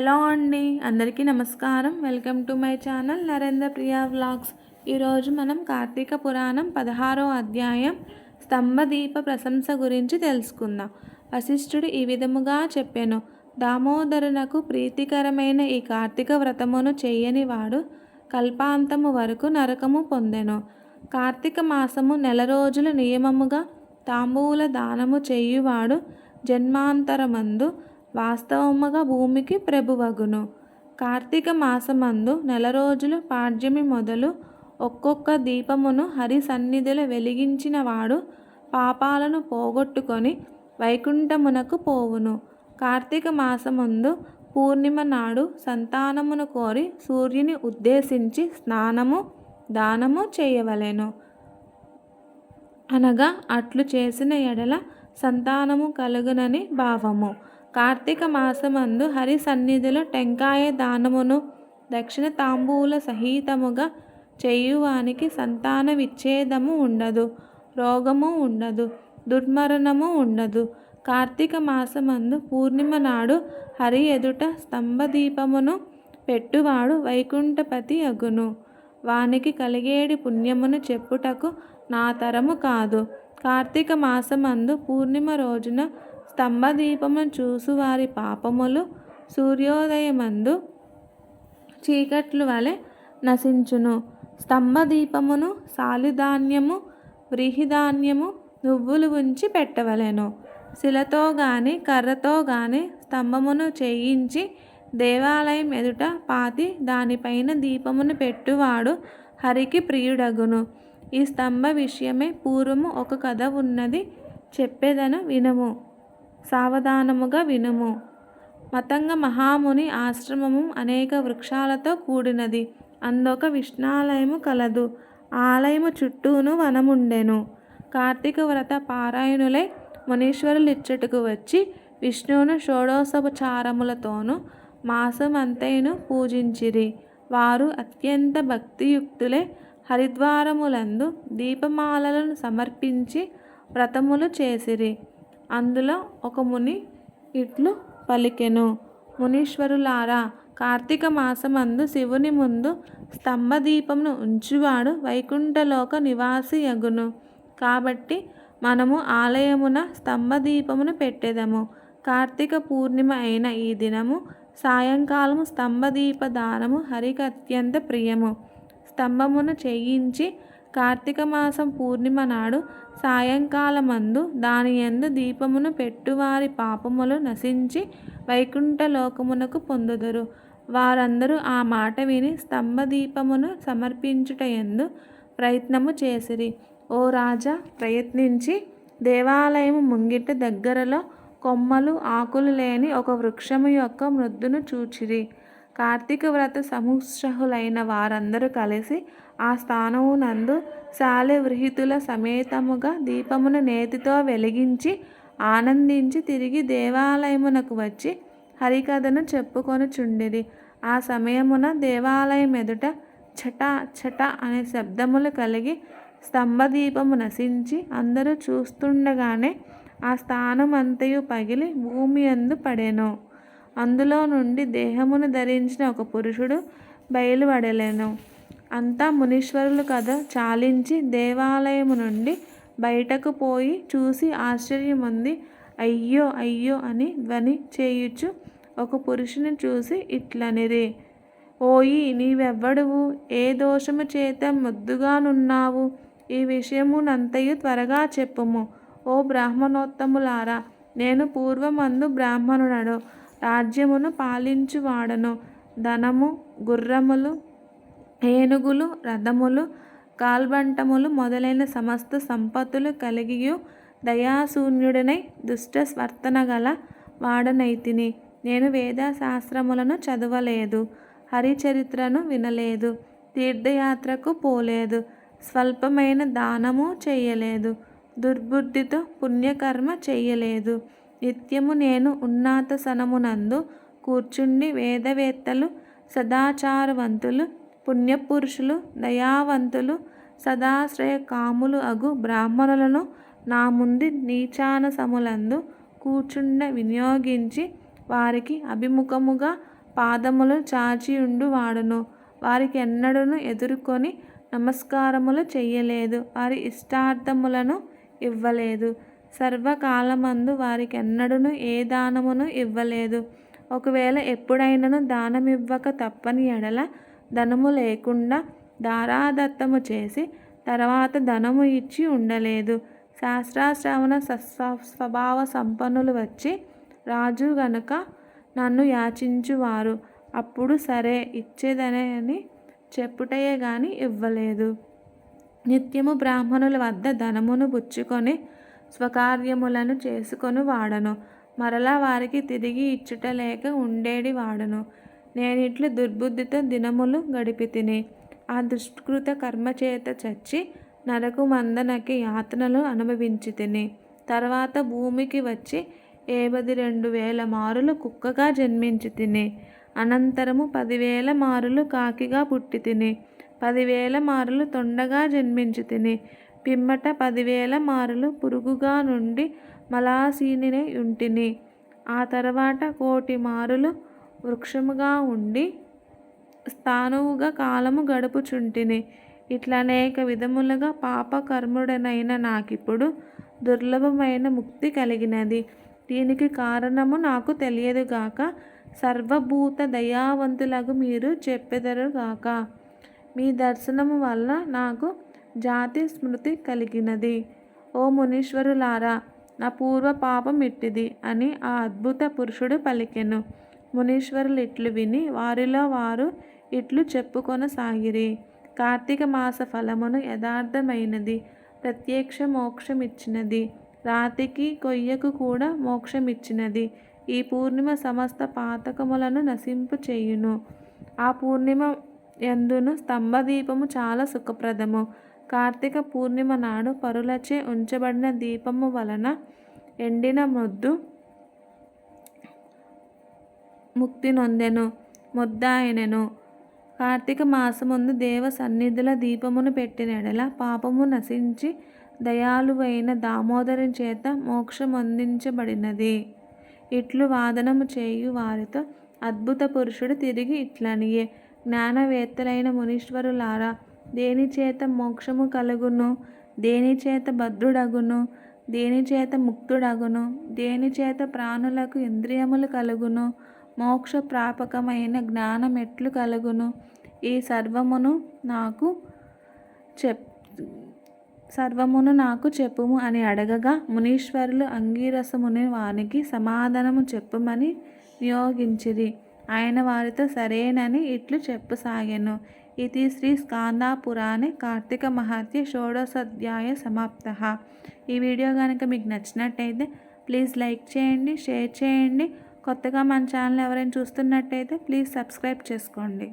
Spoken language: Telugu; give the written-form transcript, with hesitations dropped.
హలో అండి, అందరికీ నమస్కారం. Welcome to my channel Narendra Priya vlogs. ఈరోజు మనం కార్తీక పురాణం 16వ అధ్యాయం స్తంభదీప ప్రశంస గురించి తెలుసుకుందాం. వశిష్ఠుడు ఈ విధముగా చెప్పెను. దామోదరునకు ప్రీతికరమైన ఈ కార్తీక వ్రతమును చేయని వాడు కల్పాంతము వరకు నరకము పొందెను. కార్తీక మాసము నెల రోజుల నియమముగా తాంబూల దానము చేయువాడు జన్మాంతరమందు వాస్తవముగా భూమికి ప్రభువగును. కార్తీక మాసమందు నెల రోజులు పాడ్యమి మొదలు ఒక్కొక్క దీపమును హరి సన్నిధిలో వెలిగించిన వాడు పాపాలను పోగొట్టుకొని వైకుంఠమునకు పోవును. కార్తీక మాసమందు పూర్ణిమ నాడు సంతానమును కోరి సూర్యుని ఉద్దేశించి స్నానము దానము చేయవలెను. అనగా అట్లు చేసిన ఎడల సంతానము కలుగునని భావము. కార్తీక మాసమందు హరి సన్నిధిలో టెంకాయ దానమును దక్షిణ తాంబూల సహితముగా చేయువానికి సంతాన విచ్ఛేదము ఉండదు, రోగము ఉండదు, దుర్మరణము ఉండదు. కార్తీక మాసమందు పూర్ణిమ నాడు హరి ఎదుట స్తంభదీపమును పెట్టువాడు వైకుంఠపతి అగును. వానికి కలిగేడి పుణ్యమును చెప్పుటకు నా తరము కాదు. కార్తీక మాసమందు పూర్ణిమ రోజున స్తంభదీపమును చూసువారి పాపములు సూర్యోదయమందు చీకట్లు వలె నశించును. స్తంభదీపమును సాలిధాన్యము, వ్రీహిధాన్యము, నువ్వులు ఉంచి పెట్టవలెను. శిలతో గాని కర్రతో గాని స్తంభమును చేయించి దేవాలయం ఎదుట పాతి దానిపైన దీపమును పెట్టువాడు హరికి ప్రియుడగును. ఈ స్తంభ విషయమే పూర్వము ఒక కథ ఉన్నది, చెప్పెదను వినుము. సావధానముగా వినుము. మతంగ మహాముని ఆశ్రమము అనేక వృక్షాలతో కూడినది. అందొక విష్ణాలయము కలదు. ఆలయము చుట్టూను వనముండెను. కార్తీక వ్రత పారాయణులై మునీశ్వరులిచ్చటకు వచ్చి విష్ణువును షోడశోపచారములతోనూ మాసమంతైను పూజించిరి. వారు అత్యంత భక్తియుక్తులై హరిద్వారములందు దీపమాలలను సమర్పించి వ్రతములు చేసిరి. అందులో ఒక ముని ఇట్లు పలికెను. మునీశ్వరులారా, కార్తీక మాసమందు శివుని ముందు స్తంభదీపమును ఉంచువాడు వైకుంఠలోక నివాసి అగును. కాబట్టి మనము ఆలయమున స్తంభదీపమును పెట్టెదము. కార్తీక పూర్ణిమ అయిన ఈ దినము సాయంకాలము స్తంభదీప దానము హరికి అత్యంత ప్రియము. స్తంభమును చేయించి కార్తీక మాసం పూర్ణిమ నాడు సాయంకాలమందు దాని యందు దీపమును పెట్టువారి పాపములు నశించి వైకుంఠలోకమునకు పొందుదురు. వారందరూ ఆ మాట విని స్తంభదీపమును సమర్పించుట యందు ప్రయత్నము చేసిరి. ఓ రాజా, ప్రయత్నించి దేవాలయము ముంగిట దగ్గరలో కొమ్మలు ఆకులు లేని ఒక వృక్షము యొక్క మృద్దును చూచిరి. కార్తీక వ్రత సముత్సాహులైన వారందరూ కలిసి ఆ స్థానమునందు శాలివృహితుల సమేతముగా దీపమును నేతితో వెలిగించి ఆనందించి తిరిగి దేవాలయమునకు వచ్చి హరికథను చెప్పుకొనుచుండిరి. ఆ సమయమున దేవాలయం ఎదుట ఛట ఛట అనే శబ్దములు కలిగి స్తంభదీపము నశించి అందరూ చూస్తుండగానే ఆ స్థానమంతయు పగిలి భూమి యందు పడెను. అందులో నుండి దేహమును ధరించిన ఒక పురుషుడు బయలువడలెను. అంతా మునీశ్వరులు కథ చాలించి దేవాలయము నుండి బయటకు పోయి చూసి ఆశ్చర్యముంది. అయ్యో అయ్యో అని ధ్వని చేయుచు ఒక పురుషుని చూసి ఇట్లనిరి. ఓయి, నీవెవ్వడువు? ఏ దోషము చేత ముద్దుగానున్నావు? ఈ విషయమునంతయు త్వరగా చెప్పుము. ఓ బ్రాహ్మణోత్తములారా, నేను పూర్వమందు బ్రాహ్మణుడను, రాజ్యమును పాలించువాడను. ధనము, గుర్రములు, ఏనుగులు, రథములు, కాల్బంటములు మొదలైన సమస్త సంపత్తులు కలిగియు దయాశూన్యుడనై దుష్ట స్వర్తన గల వాడనైతిని. నేను వేదశాస్త్రములను చదవలేదు, హరిచరిత్రను వినలేదు, తీర్థయాత్రకు పోలేదు, స్వల్పమైన దానము చేయలేదు, దుర్బుద్ధితో పుణ్యకర్మ చేయలేదు. నిత్యము నేను ఉన్నతాసనమునందు కూర్చుండి వేదవేత్తలు, సదాచారవంతులు, పుణ్యపురుషులు, దయావంతులు, సదాశ్రయ కాములు అగు బ్రాహ్మణులను నా ముందు నీచానసములందు కూర్చుండ వినియోగించి వారికి అభిముఖముగా పాదములు చాచియుండు వాడును. వారికి ఎన్నడూను ఎదుర్కొని నమస్కారములు చెయ్యలేదు. వారి ఇష్టార్థములను ఇవ్వలేదు. సర్వకాలమందు వారికెన్నడూను ఏ దానమును ఇవ్వలేదు. ఒకవేళ ఎప్పుడైనను దానమివ్వక తప్పని ఎడల ధనము లేకుండా దారాదత్తము చేసి తర్వాత ధనము ఇచ్చి ఉండలేదు. శాస్త్రాశ్రవణ స్వభావ సంపన్నులు వచ్చి, రాజు గనుక నన్ను యాచించువారు, అప్పుడు సరే ఇచ్చేదనని చెప్పుటయే గాని ఇవ్వలేదు. నిత్యము బ్రాహ్మణుల వద్ద ధనమును పుచ్చుకొని స్వకార్యములను చేసుకొని వాడను. మరలా వారికి తిరిగి ఇచ్చుట లేక ఉండేడి వాడను. నేనిట్లు దుర్బుద్ధితో దినములు గడిపితిని. ఆ దుష్కృత కర్మచేత చచ్చి నరకుమందనకి యాతనలు అనుభవించితిని. తర్వాత భూమికి వచ్చి 72,000 మారులు కుక్కగా జన్మించితిని. అనంతరము 10,000 మారులు కాకిగా పుట్టితిని. 10,000 మారులు తొండగా జన్మించితిని. పిమ్మట 10,000 మారులు పురుగుగా నుండి మలాసీనినై ఉంటిని. ఆ తర్వాత 1,000,000 మారులు వృక్షముగా ఉండి స్థాణువుగా కాలము గడుపుచుంటిని. ఇట్లా అనేక విధములుగా పాపకర్ముడనైన నాకిప్పుడు దుర్లభమైన ముక్తి కలిగినది. దీనికి కారణము నాకు తెలియదుగాక. సర్వభూత దయావంతులకు మీరు చెప్పెదరుగాక. మీ దర్శనము వల్ల నాకు జాతి స్మృతి కలిగినది. ఓ మునీశ్వరులారా, నా పూర్వ పాపం ఇట్టిది అని ఆ అద్భుత పురుషుడు పలికెను. మునీశ్వరులు ఇట్లు విని వారిలో వారు ఇట్లు చెప్పుకొనసాగిరి. కార్తీక మాస ఫలమును యథార్థమైనది, ప్రత్యక్ష మోక్షమిచ్చినది, రాతికి కొయ్యకు కూడా మోక్షమిచ్చినది. ఈ పూర్ణిమ సమస్త పాతకములను నశింపు చేయును. ఆ పూర్ణిమ యందును స్తంభదీపము చాలా సుఖప్రదము. కార్తీక పూర్ణిమ నాడు పరులచే ఉంచబడిన దీపము వలన ఎండిన మొద్దు ముక్తి నొందెను, మొద్దాయనెను. కార్తీక మాసముందు దేవ సన్నిధిల దీపమును పెట్టిన ఎడల పాపము నశించి దయాళువైన దామోదరుని చేత మోక్షమొందించబడినది. ఇట్లు వాదనము చేయు వారితో అద్భుత పురుషుడు తిరిగి ఇట్లనియే, జ్ఞానవేత్తలైన మునీశ్వరులారా, దేనిచేత మోక్షము కలుగును, దేనిచేత భద్రుడగును, దేనిచేత ముక్తుడగును, దేనిచేత ప్రాణులకు ఇంద్రియములు కలుగును, మోక్ష ప్రాపకమైన జ్ఞానం ఎట్లు కలుగును, ఈ సర్వమును నాకు చెప్పుము అని అడగగా మునీశ్వరులు అంగీరసముని వానికి సమాధానము చెప్పుమని నియోగించిరి. ఆయన వారితో సరేనని ఇట్లు చెప్పసాగెను. ఇది శ్రీ స్కాందపురాణే కార్తీక మహత్య షోడశోధ్యాయ సమాప్తః. ఈ వీడియో కనుక మీకు నచ్చినట్టయితే ప్లీజ్ లైక్ చేయండి, షేర్ చేయండి. కొత్తగా మన ఛానల్ ఎవరైనా చూస్తున్నట్టయితే ప్లీజ్ సబ్స్క్రైబ్ చేసుకోండి.